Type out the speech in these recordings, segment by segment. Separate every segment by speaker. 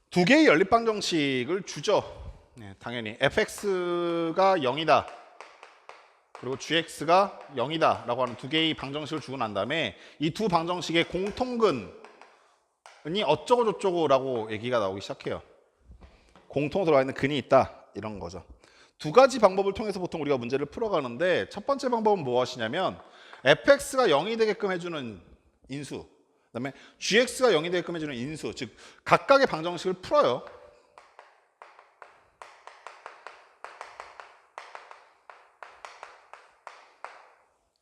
Speaker 1: 두 개의 연립방정식을 주죠. 네, 당연히 fx가 0이다. 그리고 gx가 0이다 라고 하는 두 개의 방정식을 주고 난 다음에 이 두 방정식의 공통근이 어쩌고 저쩌고 라고 얘기가 나오기 시작해요. 공통으로 들어가 있는 근이 있다 이런 거죠. 두 가지 방법을 통해서 보통 우리가 문제를 풀어가는데 첫 번째 방법은 무엇이냐면 fx가 0이 되게끔 해주는 인수, 그다음에 gx가 0이 되게끔 해주는 인수, 즉 각각의 방정식을 풀어요.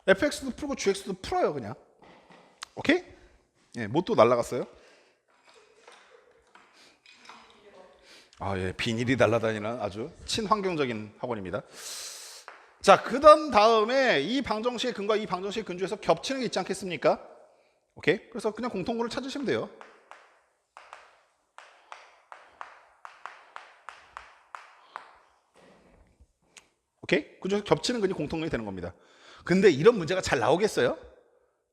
Speaker 1: fx도 풀고 gx도 풀어요 그냥. 오케이? 예, 못도 날라갔어요. 아, 예, 비닐이 날아다니는 아주 친환경적인 학원입니다. 자, 그런 다음에 이 방정식의 근과 이 방정식의 근 중에서 겹치는 게 있지 않겠습니까? 오케이? 그래서 그냥 공통근을 찾으시면 돼요. 오케이? 그 중에서 겹치는 근이 공통근이 되는 겁니다. 근데 이런 문제가 잘 나오겠어요?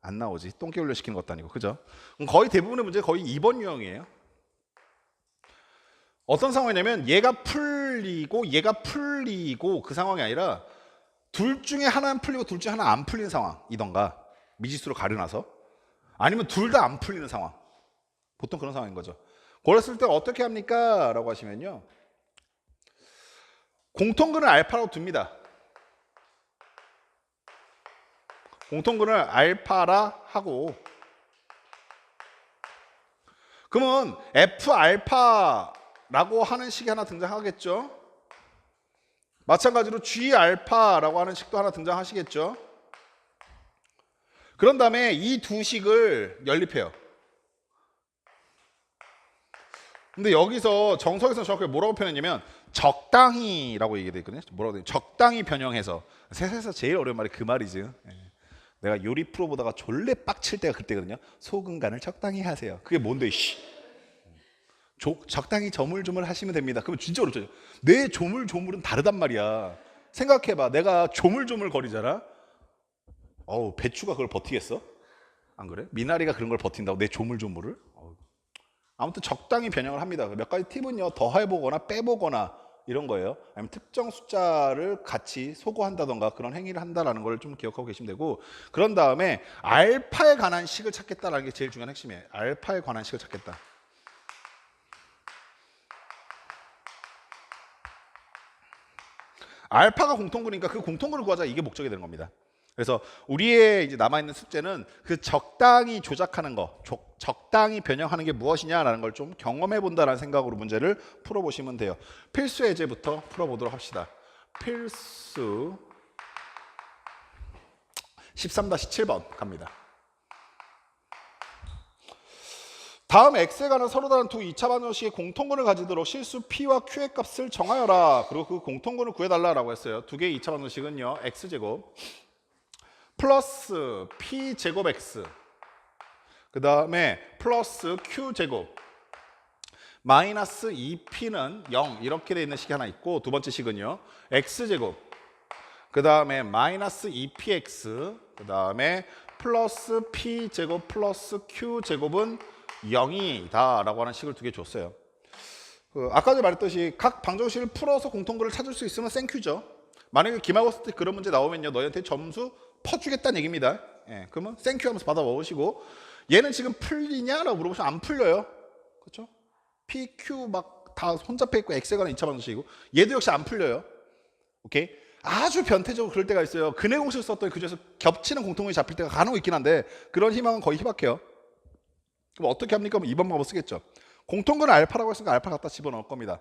Speaker 1: 안 나오지. 똥개 훈련 시키는 것도 아니고, 그죠? 거의 대부분의 문제 거의 2번 유형이에요. 어떤 상황이냐면 얘가 풀리고 그 상황이 아니라 둘 중에 하나는 풀리고 둘 중에 하나 안 풀리는 상황이던가 미지수로 가려놔서, 아니면 둘 다 안 풀리는 상황. 보통 그런 상황인 거죠. 그랬을 때 어떻게 합니까? 라고 하시면요, 공통근을 알파라고 둡니다. 공통근을 알파라 하고, 그러면 F 알파라고 하는 식이 하나 등장하겠죠. 마찬가지로 G 알파라고 하는 식도 하나 등장하시겠죠. 그런 다음에 이 두 식을 연립해요. 근데 여기서 정석에서 정확하게 뭐라고 표현했냐면 적당히라고 얘기되어 있거든요. 뭐라고 돼요? 적당히 변형해서. 세상에서 제일 어려운 말이 그 말이지. 내가 요리 프로 보다가 졸래 빡칠 때가 그때거든요. 소금 간을 적당히 하세요. 그게 뭔데, 씨. 적당히 조물조물 하시면 됩니다. 그러면 진짜 어렵죠. 내 조물조물은 다르단 말이야. 생각해봐. 내가 조물조물 거리잖아. 어우, 배추가 그걸 버티겠어? 안 그래? 미나리가 그런 걸 버틴다고 내 조물조물을? 아무튼 적당히 변형을 합니다. 몇 가지 팁은요, 더해보거나 빼보거나 이런 거예요. 아니면 특정 숫자를 같이 소거한다던가 그런 행위를 한다는 걸 좀 기억하고 계시면 되고, 그런 다음에 알파에 관한 식을 찾겠다라는 게 제일 중요한 핵심이에요. 알파에 관한 식을 찾겠다. 알파가 공통근이니까 그 공통근을 구하자, 이게 목적이 되는 겁니다. 그래서 우리의 이제 남아있는 숙제는 그 적당히 조작하는 거, 적당히 변형하는 게 무엇이냐라는 걸 좀 경험해 본다라는 생각으로 문제를 풀어보시면 돼요. 필수 예제부터 풀어보도록 합시다. 필수 13-7번 갑니다. 다음 x에 관한 서로 다른 두 2차 방정식의 공통근을 가지도록 실수 p와 q의 값을 정하여라. 그리고 그 공통근을 구해달라고 했어요. 두 개의 2차 방정식은요, x제곱 플러스 p제곱 x, 그 다음에 플러스 q제곱 마이너스 2p는 0 이렇게 되어 있는 식이 하나 있고, 두 번째 식은요 x제곱 그 다음에 마이너스 2px 그 다음에 플러스 p제곱 플러스 q제곱은 0이다 라고 하는 식을 두 개 줬어요. 아까 전에 말했듯이 각 방정식을 풀어서 공통근을 찾을 수 있으면 땡큐죠. 만약에 기말고사 때 그런 문제 나오면요, 너희한테 점수 퍼주겠다는 얘기입니다. 예, 그러면 땡큐 하면서 받아 먹으시고, 얘는 지금 풀리냐라고 물어보시면 안 풀려요. 그렇죠? P, Q 막 다 혼잡해 있고 X에 관한 2차 방정식이고, 얘도 역시 안 풀려요. 오케이? 아주 변태적으로 그럴 때가 있어요. 근해 공식을 썼더니 그중에서 겹치는 공통근이 잡힐 때가 간혹 있긴 한데, 그런 희망은 거의 희박해요. 그럼 어떻게 합니까? 그럼 2번 방법 쓰겠죠. 공통근을 알파라고 했으니까 알파 갖다 집어넣을 겁니다.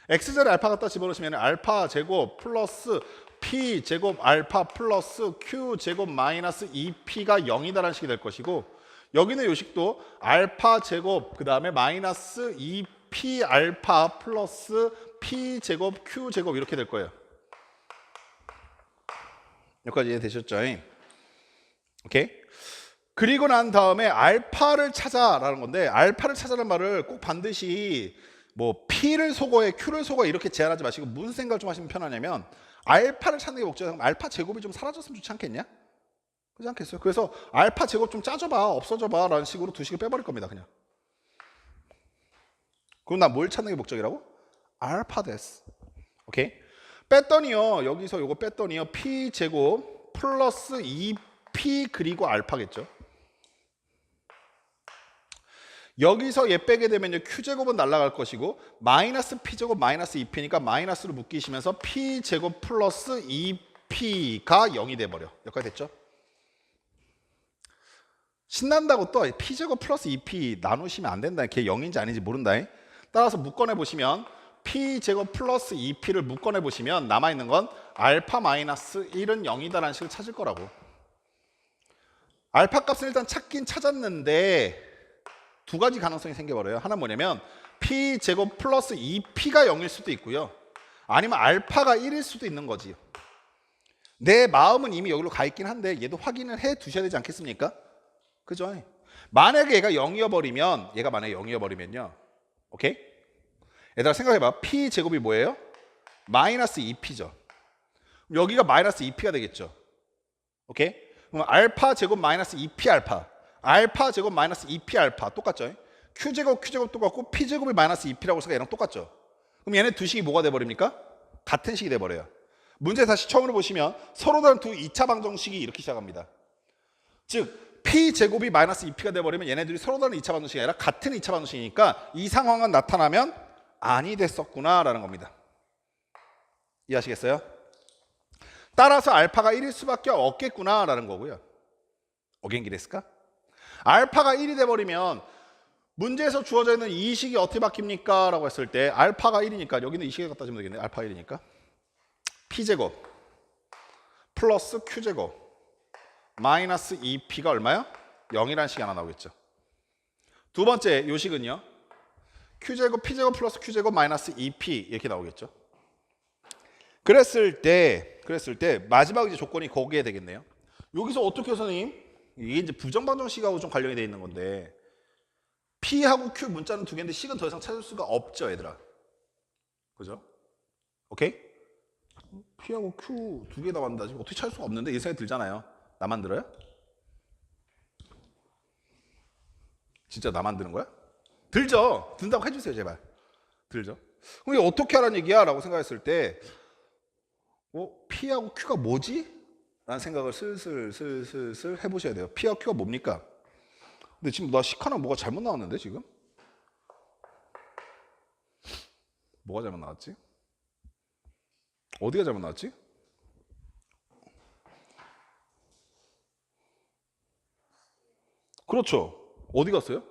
Speaker 1: x제곱 알파 갖다 집어넣으시면 알파 제곱 플러스 p 제곱 알파 플러스 q 제곱 마이너스 2p가 0이다라는 식이 될 것이고, 여기는 요 식도 알파 제곱 그 다음에 마이너스 2p 알파 플러스 p 제곱 q 제곱 이렇게 될 거예요. 여기까지 이해되셨죠? 오케이? 그리고 난 다음에 알파를 찾아라는 건데, 알파를 찾아라는 말을 꼭 반드시 뭐 P를 소거해 Q를 소거해 이렇게 제한하지 마시고, 무슨 생각을 좀 하시면 편하냐면 알파를 찾는 게 목적이라면 알파 제곱이 좀 사라졌으면 좋지 않겠냐? 그렇지 않겠어요? 그래서 알파 제곱 좀 짜줘봐, 없어져봐 라는 식으로 두 식을 빼버릴 겁니다. 그냥 그럼 나 뭘 찾는 게 목적이라고? 알파 데스. 오케이? 뺐더니요. 여기서 요거 뺐더니요. p 제곱 플러스 2p 그리고 알파겠죠. 여기서 얘 빼게 되면요. q제곱은 날아갈 것이고 마이너스 p제곱 마이너스 2p니까 마이너스로 묶이시면서 p제곱 플러스 2p가 0이 돼버려. 여기까지 됐죠? 신난다고 또 p제곱 플러스 2p 나누시면 안 된다. 걔 0인지 아닌지 모른다. 따라서 묶어내 보시면 p제곱 플러스 2p를 묶어내 보시면 남아있는 건 알파 마이너스 1은 0이다라는 식을 찾을 거라고. 알파 값은 일단 찾긴 찾았는데 두 가지 가능성이 생겨버려요. 하나 뭐냐면 p제곱 플러스 2p가 0일 수도 있고요. 아니면 알파가 1일 수도 있는 거지. 내 마음은 이미 여기로 가 있긴 한데 얘도 확인을 해 두셔야 되지 않겠습니까? 그죠? 만약에 얘가 0이어버리면 얘가 만약에 0이어버리면요. 오케이? 얘들아 생각해봐. p제곱이 뭐예요? 마이너스 2p죠. 여기가 마이너스 2p가 되겠죠. 오케이? 그럼 알파 제곱 마이너스 2p 알파, 알파 제곱 마이너스 2p 알파 똑같죠? q제곱 똑같고 p제곱이 마이너스 2p라고 해서 얘랑 똑같죠? 그럼 얘네 두 식이 뭐가 돼버립니까? 같은 식이 돼버려요. 문제 다시 처음으로 보시면 서로 다른 두 2차 방정식이 이렇게 시작합니다. 즉 p제곱이 마이너스 2p가 돼버리면 얘네들이 서로 다른 2차 방정식이 아니라 같은 2차 방정식이니까 이 상황은 나타나면 아니 됐었구나 라는 겁니다. 이해하시겠어요? 따라서 알파가 1일 수밖에 없겠구나 라는 거고요. 오겐기 됐을까? 알파가 1이 돼버리면 문제에서 주어져 있는 이 식이 어떻게 바뀝니까? 라고 했을 때 알파가 1이니까 여기는 이 식에 갖다 주면 되겠네. 알파 1이니까 p제곱 플러스 q제곱 마이너스 2p가 얼마야? 0이라는 식이 하나 나오겠죠. 두 번째 요 식은요. q제곱 p제곱 플러스 q제곱 마이너스 2p 이렇게 나오겠죠. 그랬을 때 마지막 이제 조건이 거기에 되겠네요. 여기서 어떻게 선생님? 이게 이제 부정방정식하고 좀 관련이 돼 있는 건데 p하고 q 문자는 두 개인데 식은 더 이상 찾을 수가 없죠, 얘들아. 그죠? 오케이? p하고 q 두 개 나왔는데 지금 어떻게 찾을 수가 없는데 이 생각이 들잖아요. 나만 들어요? 진짜 나만 드는 거야? 들죠? 든다고 해주세요, 제발. 들죠? 그럼 이게 어떻게 하라는 얘기야? 라고 생각했을 때 P하고 Q가 뭐지? 라는 생각을 슬슬 해보셔야 돼요. P하고 Q가 뭡니까? 근데 지금 나 식 하나 뭐가 잘못 나왔는데 지금? 뭐가 잘못 나왔지? 어디가 잘못 나왔지? 그렇죠. 어디 갔어요?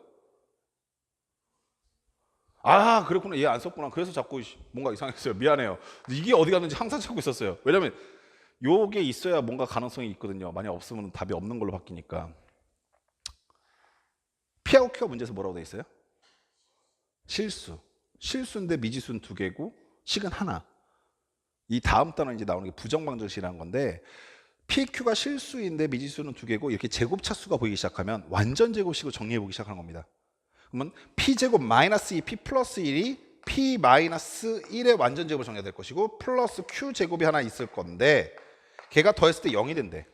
Speaker 1: 아, 그렇구나. 얘 안 썼구나. 그래서 자꾸 뭔가 이상했어요. 미안해요. 이게 어디 갔는지 항상 찾고 있었어요. 왜냐면 요게 있어야 뭔가 가능성이 있거든요. 만약 없으면 답이 없는 걸로 바뀌니까. P하고 Q가 문제에서 뭐라고 돼 있어요? 실수. 실수인데 미지수는 두 개고 식은 하나. 이 다음 단어 이제 나오는 게 부정방정식이라는 건데 PQ가 실수인데 미지수는 두 개고 이렇게 제곱차수가 보이기 시작하면 완전 제곱식으로 정리해보기 시작하는 겁니다. 그러면 P제곱 마이너스 2P 플러스 1이 P 마이너스 1의 완전 제곱을 정리해야 될 것이고 플러스 Q제곱이 하나 있을 건데 걔가 더했을 때 0이 된대.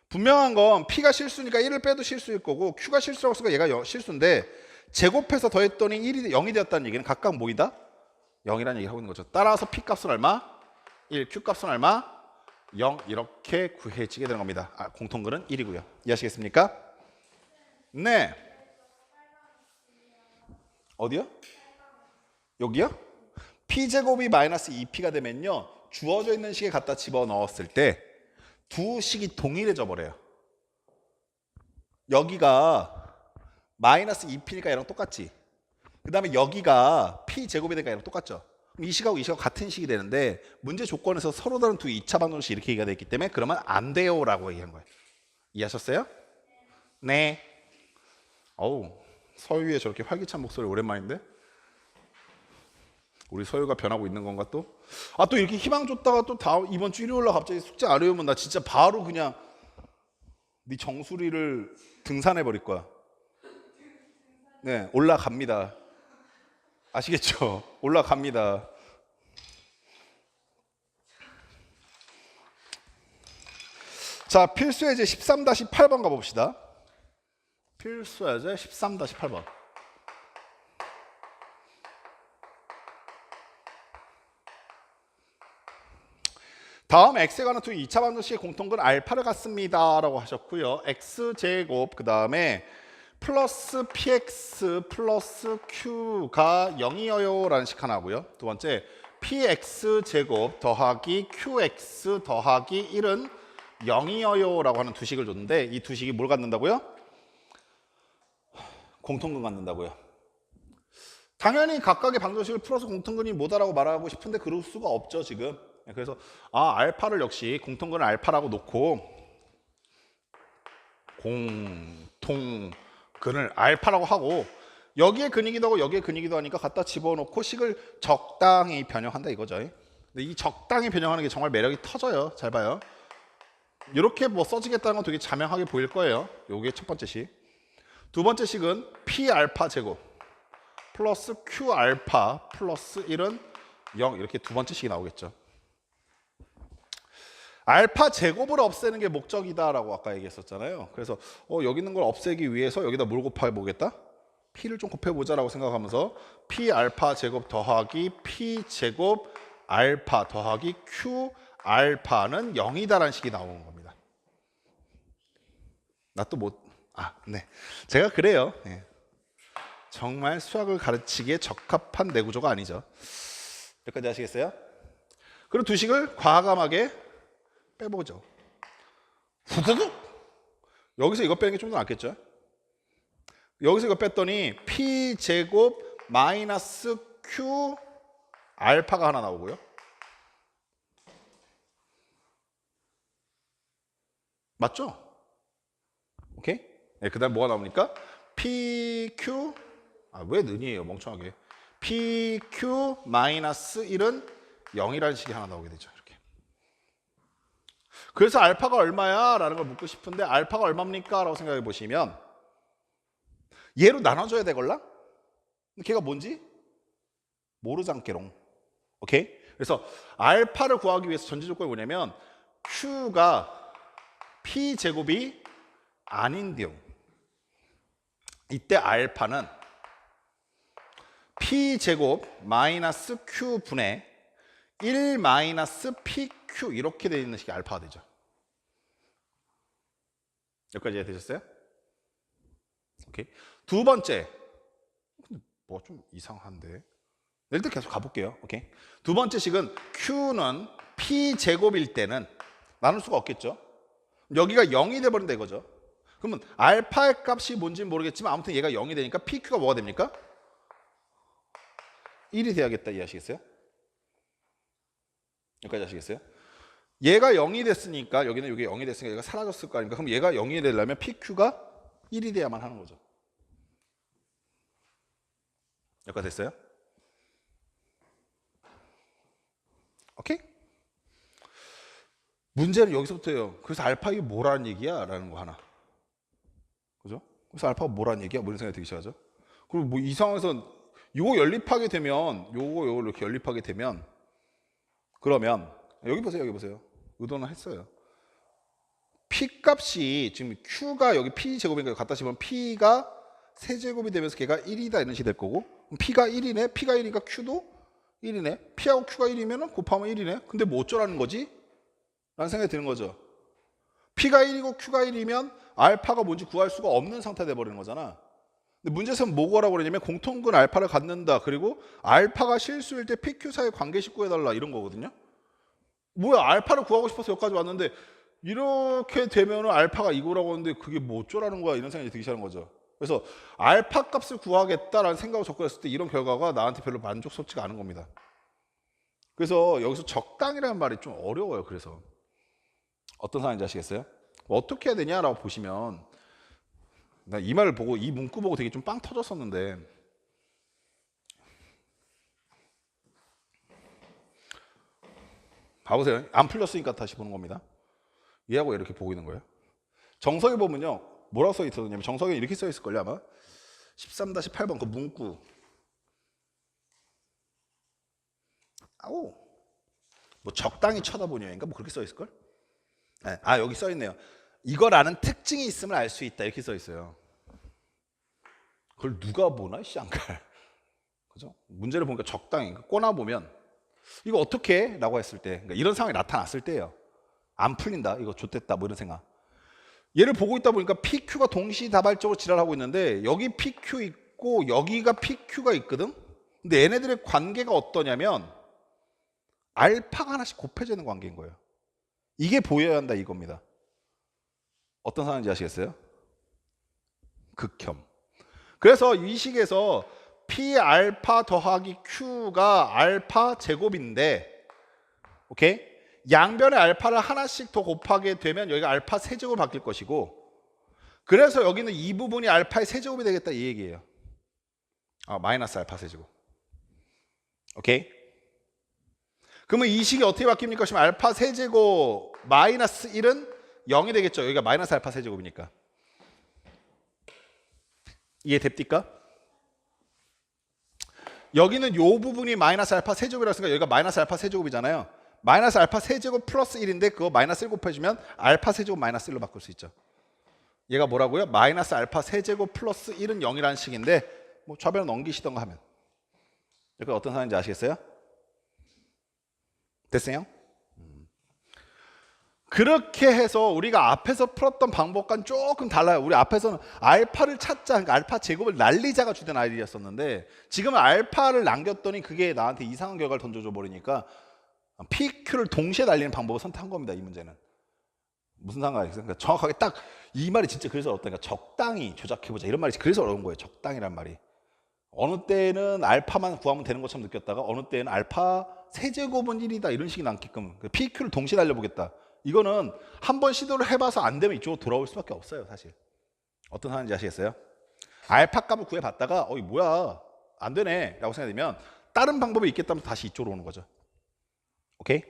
Speaker 1: 분명한 건 P가 실수니까 1을 빼도 실수일 거고 Q가 실수라고 했으니까 얘가 실수인데 제곱해서 더했더니 1이 0이 되었다는 얘기는 각각 뭐이다? 0이라는 얘기를 하고 있는 거죠. 따라서 P 값은 얼마? 1, Q 값은 얼마? 0 이렇게 구해지게 되는 겁니다. 공통글은 1이고요. 이해하시겠습니까? 네. 어디요? 여기요? P제곱이 마이너스 2P가 되면요. 주어져 있는 식에 갖다 집어넣었을 때 두 식이 동일해져 버려요. 여기가 마이너스 2P니까 얘랑 똑같지. 그 다음에 여기가 P제곱이 되니까 얘랑 똑같죠. 그럼 이 식하고 이 식하고 같은 식이 되는데 문제 조건에서 서로 다른 두 2차 방정식 이렇게 얘기가 됐기 때문에 그러면 안 돼요 라고 얘기한 거예요. 이해하셨어요? 네. 어우, 서유의 저렇게 활기찬 목소리 오랜만인데? 우리 서유가 변하고 있는 건가 또? 또 이렇게 희망 줬다가 또 다음 이번 주 일요일 날 갑자기 숙제 안 해오면 나 진짜 바로 그냥 네 정수리를 등산해 버릴 거야. 네, 올라갑니다. 아시겠죠? 올라갑니다. 자, 필수예제 13-8번 가봅시다. 필수예제 13-8번. 다음 x에 관한 두 2차 방정식의 공통근 알파를 갖습니다 라고 하셨고요. x제곱 그 다음에 플러스 px 플러스 q가 0이어요 라는 식 하나 하고요. 두 번째 px제곱 더하기 qx 더하기 1은 0이어요 라고 하는 두 식을 줬는데 이 두 식이 뭘 갖는다고요? 공통근 갖는다고요. 당연히 각각의 방정식을 풀어서 공통근이 뭐다라고 말하고 싶은데 그럴 수가 없죠 지금. 그래서 알파를 역시 공통근을 알파라고 놓고 공통근을 알파라고 하고 여기에 근이기도 하고 여기에 근이기도 하니까 갖다 집어넣고 식을 적당히 변형한다 이거죠. 근데 이 적당히 변형하는 게 정말 매력이 터져요. 잘 봐요. 이렇게 뭐 써지겠다는 건 되게 자명하게 보일 거예요. 요게 첫 번째 식. 두 번째 식은 P알파 제곱 플러스 Q알파 플러스 1은 0 이렇게 두 번째 식이 나오겠죠. 알파 제곱을 없애는 게 목적이다라고 아까 얘기했었잖아요. 그래서 여기 있는 걸 없애기 위해서 여기다 뭘 곱해보겠다? P를 좀 곱해보자라고 생각하면서 P알파 제곱 더하기 P제곱 알파 더하기 Q알파는 0이다라는 식이 나오는 겁니다. 나 또 못... 네. 제가 그래요. 네. 정말 수학을 가르치기에 적합한 내구조가 아니죠. 여기까지 아시겠어요? 그리고 두 식을 과감하게 빼보죠. 후두둑! 여기서 이거 빼는 게 좀 더 낫겠죠? 여기서 이거 뺐더니 P제곱 마이너스 Q 알파가 하나 나오고요. 맞죠? 오케이? 네, 그 다음 뭐가 나옵니까? PQ 왜 는이에요 멍청하게. PQ 마이너스 1은 0이라는 식이 하나 나오게 되죠. 이렇게. 그래서 알파가 얼마야? 라는 걸 묻고 싶은데 알파가 얼마입니까? 라고 생각해 보시면 얘로 나눠줘야 되걸라? 걔가 뭔지? 모르장께롱. 오케이? 그래서 알파를 구하기 위해서 전제 조건이 뭐냐면 Q가 P제곱이 아닌데요. 이때 알파는 P제곱 마이너스 Q분의 1 마이너스 PQ 이렇게 되어 있는 식이 알파가 되죠. 여기까지 이해되셨어요? 오케이. 두 번째. 뭐 좀 이상한데. 일단 계속 가볼게요. 오케이. 두 번째 식은 Q는 P제곱일 때는 나눌 수가 없겠죠. 여기가 0이 돼버린다 이거죠. 그러면 알파의 값이 뭔지는 모르겠지만 아무튼 얘가 0이 되니까 PQ가 뭐가 됩니까? 1이 돼야겠다 이해하시겠어요? 여기까지 하시겠어요? 얘가 0이 됐으니까 여기는 이게 0이 됐으니까 얘가 사라졌을 거 아닙니까? 그럼 얘가 0이 되려면 PQ가 1이 돼야만 하는 거죠. 여기까지 됐어요? 오케이? 문제는 여기서부터예요. 그래서 알파 이게 뭐라는 얘기야? 라는 거 하나. 그죠? 그래서 알파가 뭐라는 얘기야? 뭐 이런 생각이 들기 시작하죠. 그리고 뭐 이 상황에서 요거 연립하게 되면 요거 이렇게 연립하게 되면 그러면 여기 보세요. 여기 보세요. 의도는 했어요. P 값이 지금 Q가 여기 P 제곱이니까 갖다 집으면 P가 세제곱이 되면서 걔가 1이다 이런 식이 될 거고 그럼 P가 1이네. P가 1이니까 Q도 1이네. P하고 Q가 1이면 곱하면 1이네. 근데 뭐 어쩌라는 거지? 라는 생각이 드는 거죠. P가 1이고 Q가 1이면 알파가 뭔지 구할 수가 없는 상태가 돼버리는 거잖아. 근데 문제에서는 뭐라고 그러냐면 공통근 알파를 갖는다. 그리고 알파가 실수일 때 PQ 사이 관계식 구해달라 이런 거거든요. 뭐야 알파를 구하고 싶어서 여기까지 왔는데 이렇게 되면 알파가 이거라고 하는데 그게 뭐 어쩌라는 거야 이런 생각이 들기 시작하는 거죠. 그래서 알파 값을 구하겠다라는 생각으로 접근했을 때 이런 결과가 나한테 별로 만족스럽지가 않은 겁니다. 그래서 여기서 적당이라는 말이 좀 어려워요. 그래서 어떤 상황인지 아시겠어요? 어떻게 해야 되냐라고 보시면 나 이 말을 보고 이 문구 보고 되게 좀 빵 터졌었는데 봐보세요. 안 풀렸으니까 다시 보는 겁니다. 얘하고 이렇게 보고 있는 거예요. 정석에 보면요. 뭐라고 써 있었냐면 정석에 이렇게 써 있을걸요 아마 13-8번 그 문구 뭐 적당히 쳐다보냐인가 뭐 그렇게 써 있을걸? 네. 여기 써 있네요. 이거라는 특징이 있음을 알 수 있다 이렇게 써 있어요. 그걸 누가 보나? 쌍칼. 그죠? 문제를 보니까 적당히 꼬나 보면 이거 어떻게 해? 라고 했을 때, 그러니까 이런 상황이 나타났을 때예요. 안 풀린다, 이거 좆됐다, 뭐 이런 생각. 얘를 보고 있다 보니까 PQ가 동시다발적으로 지랄하고 있는데 여기 PQ 있고 여기가 PQ가 있거든. 근데 얘네들의 관계가 어떠냐면 알파가 하나씩 곱해지는 관계인 거예요. 이게 보여야 한다 이겁니다. 어떤 상황인지 아시겠어요? 극혐. 그래서 이 식에서 P 알파 더하기 Q가 알파 제곱인데, 오케이? 양변의 알파를 하나씩 더 곱하게 되면 여기가 알파 세제곱 바뀔 것이고, 그래서 여기는 이 부분이 알파의 세제곱이 되겠다 이 얘기예요. 마이너스 알파 세제곱. 오케이? 그러면 이 식이 어떻게 바뀝니까? 지금 알파 세제곱 마이너스 1은 0이 되겠죠. 여기가 마이너스 알파 세제곱이니까. 이해됩니까? 여기는 요 부분이 마이너스 알파 세제곱이라고 했으니까 여기가 마이너스 알파 세제곱이잖아요. 마이너스 알파 세제곱 플러스 1인데 그거 마이너스 1 곱해주면 알파 세제곱 마이너스 1로 바꿀 수 있죠. 얘가 뭐라고요? 마이너스 알파 세제곱 플러스 1은 0이라는 식인데 뭐 좌변을 넘기시던가 하면. 여기 어떤 상황인지 아시겠어요? 됐어요? 그렇게 해서 우리가 앞에서 풀었던 방법과는 조금 달라요. 우리 앞에서는 알파를 찾자, 그러니까 알파 제곱을 날리자가 주된 아이디어였었는데 지금은 알파를 남겼더니 그게 나한테 이상한 결과를 던져줘 버리니까 PQ를 동시에 날리는 방법을 선택한 겁니다. 이 문제는. 무슨 상관이 있어요? 그러니까 정확하게 딱 이 말이 진짜 그래서 어렵다. 그러니까 적당히 조작해보자 이런 말이 그래서 어려운 거예요. 적당이란 말이. 어느 때는 알파만 구하면 되는 것처럼 느꼈다가 어느 때는 알파 세제곱은 1이다 이런 식이 남게끔 PQ를 동시에 날려보겠다. 이거는 한번 시도를 해봐서 안 되면 이쪽으로 돌아올 수밖에 없어요. 사실. 어떤 상황인지 아시겠어요? 알파 값을 구해봤다가 이 뭐야 안 되네 라고 생각되면 다른 방법이 있겠다면 다시 이쪽으로 오는 거죠. 오케이?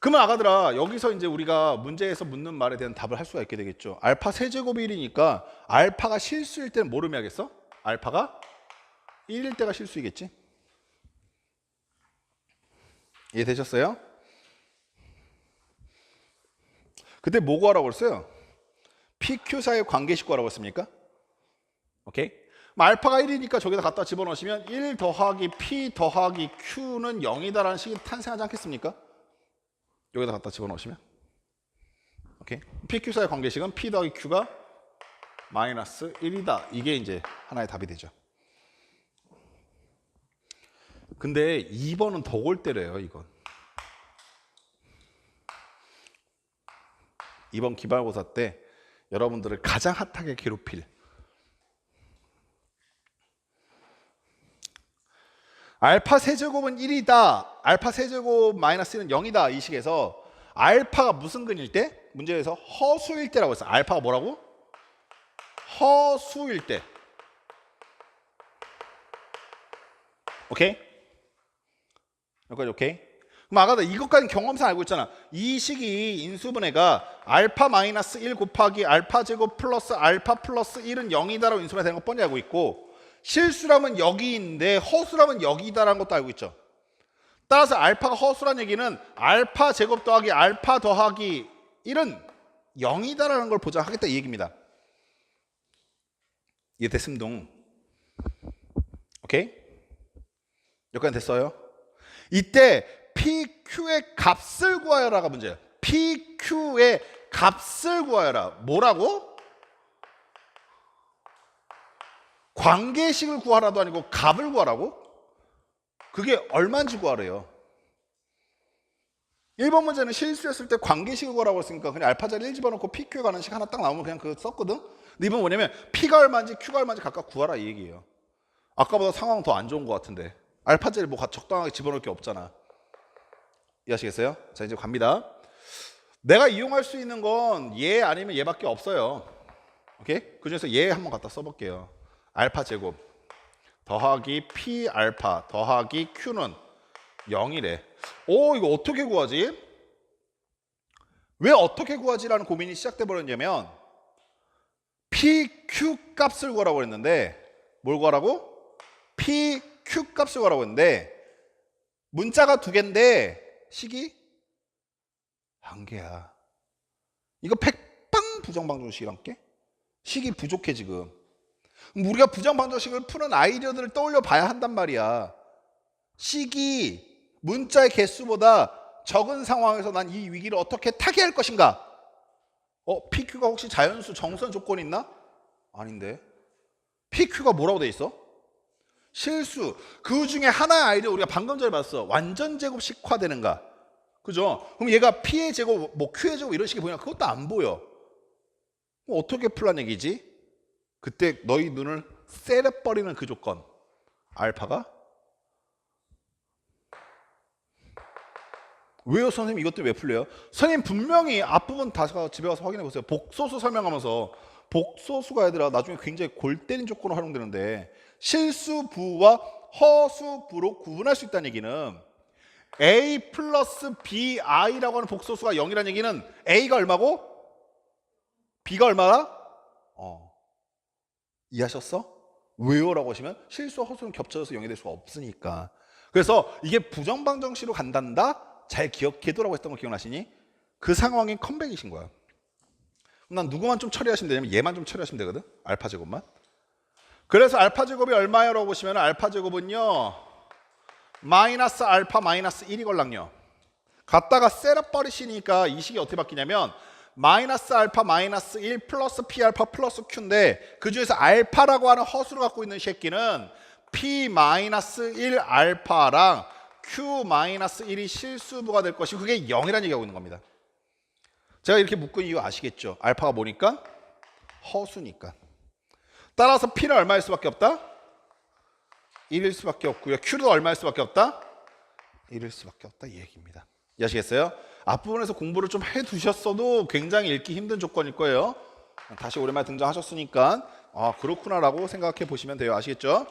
Speaker 1: 그러면 아가들아 여기서 이제 우리가 문제에서 묻는 말에 대한 답을 할 수가 있게 되겠죠. 알파 세제곱이 1이니까 알파가 실수일 때는 뭐를 해야겠어? 알파가 1일 때가 실수이겠지? 이해되셨어요? 그때 뭐 구하라고 그랬어요? PQ 사이의 관계식 구하라고 했습니까? 오케이? 알파가 1이니까 저기다 갖다 집어넣으시면 1 더하기 P 더하기 Q는 0이다라는 식이 탄생하지 않겠습니까? 여기다 갖다 집어넣으시면 오케이? PQ 사이의 관계식은 P 더하기 Q가 마이너스 1이다. 이게 이제 하나의 답이 되죠. 근데 2번은 더 골 때려요. 이건 2번 기말고사 때 여러분들을 가장 핫하게 괴롭힐 알파 세제곱은 1이다. 알파 세제곱 마이너스 1은 0이다. 이 식에서 알파가 무슨 근일 때? 문제에서 허수일 때라고 했어. 알파가 뭐라고? 허수일 때. 오케이? 여기까지 오케이? 그럼 아까 이것까지는 경험상 알고 있잖아. 이 식이 인수분해가 알파 마이너스 1 곱하기 알파 제곱 플러스 알파 플러스 1은 0이다라고 인수분해 되는 거 뻔히 알고 있고 실수라면 여기인데 허수라면 여기다라는 것도 알고 있죠. 따라서 알파가 허수란 얘기는 알파 제곱 더하기 알파 더하기 1은 0이다라는 걸 보장하겠다 이 얘기입니다. 이해됐습니다. 오케이? 여기까지 됐어요? 이때 PQ의 값을 구하여라가 문제예요. PQ의 값을 구하여라. 뭐라고? 관계식을 구하라도 아니고 값을 구하라고? 그게 얼마인지 구하래요. 1번 문제는 실수했을 때 관계식을 구하라고 했으니까 그냥 알파자리 1 집어넣고 PQ에 가는 식 하나 딱 나오면 그냥 그거 썼거든? 근데 이번 뭐냐면 P가 얼마인지 Q가 얼마인지 각각 구하라 이 얘기예요. 아까보다 상황은 더 안 좋은 것 같은데 알파자리 뭐 적당하게 집어넣을 게 없잖아. 이해하시겠어요? 자 이제 갑니다. 내가 이용할 수 있는 건 얘 아니면 얘밖에 없어요. 오케이? 그 중에서 얘 한번 갖다 써볼게요. 알파 제곱 더하기 P 알파 더하기 Q는 0이래. 이거 어떻게 구하지? 왜 어떻게 구하지라는 고민이 시작돼 버렸냐면 PQ 값을 구하라고 했는데 뭘 구하라고? PQ 값을 구하라고 했는데 문자가 두 개인데 식이 한 개야. 이거 백방 부정방정식이란 게? 식이 부족해 지금. 우리가 부정방정식을 푸는 아이디어들을 떠올려 봐야 한단 말이야. 씩이 문자의 개수보다 적은 상황에서 난 이 위기를 어떻게 타개할 것인가? PQ가 혹시 자연수 정수한 조건이 있나? 아닌데. PQ가 뭐라고 돼 있어? 실수. 그 중에 하나의 아이를 우리가 방금 전에 봤어. 완전 제곱식화되는가? 그죠? 그럼 얘가 P의 제곱, 뭐 Q의 제곱 이런 식이 보이나? 그것도 안 보여. 그럼 어떻게 풀란 얘기지? 그때 너희 눈을 쎄려버리는 그 조건. 알파가? 왜요, 선생님? 이것들 왜 풀려요? 선생님 분명히 앞부분 다시 집에 가서 확인해 보세요. 복소수 설명하면서 복소수가 얘들아 나중에 굉장히 골 때린 조건으로 활용되는데 실수부와 허수부로 구분할 수 있다는 얘기는 A 플러스 BI라고 하는 복소수가 0이라는 얘기는 A가 얼마고? B가 얼마나? 이해하셨어? 왜요? 라고 하시면 실수와 허수는 겹쳐져서 0이 될 수가 없으니까. 그래서 이게 부정방정식으로 간단다? 잘 기억해두라고 했던 거 기억나시니? 그 상황이 컴백이신 거야. 난 누구만 좀 처리하시면 되냐면 얘만 좀 처리하시면 되거든. 알파 제곱만. 그래서 알파 제곱이 얼마예요? 라고 보시면 알파 제곱은요 마이너스 알파 마이너스 1이 걸랑요. 갖다가 셋업 버리시니까 이 식이 어떻게 바뀌냐면 마이너스 알파 마이너스 1 플러스 P 알파 플러스 Q인데 그 중에서 알파라고 하는 허수를 갖고 있는 새끼는 P 마이너스 1 알파랑 Q 마이너스 1이 실수부가 될 것이고 그게 0이라는 얘기하고 있는 겁니다. 제가 이렇게 묶은 이유 아시겠죠? 알파가 뭐니까? 허수니까. 따라서 P는 얼마일 수밖에 없다? 1일 수밖에 없고요. Q도 얼마일 수밖에 없다? 1일 수밖에 없다 이 얘기입니다. 이해하시겠어요? 앞부분에서 공부를 좀 해두셨어도 굉장히 읽기 힘든 조건일 거예요. 다시 오랜만에 등장하셨으니까 그렇구나라고 생각해 보시면 돼요. 아시겠죠?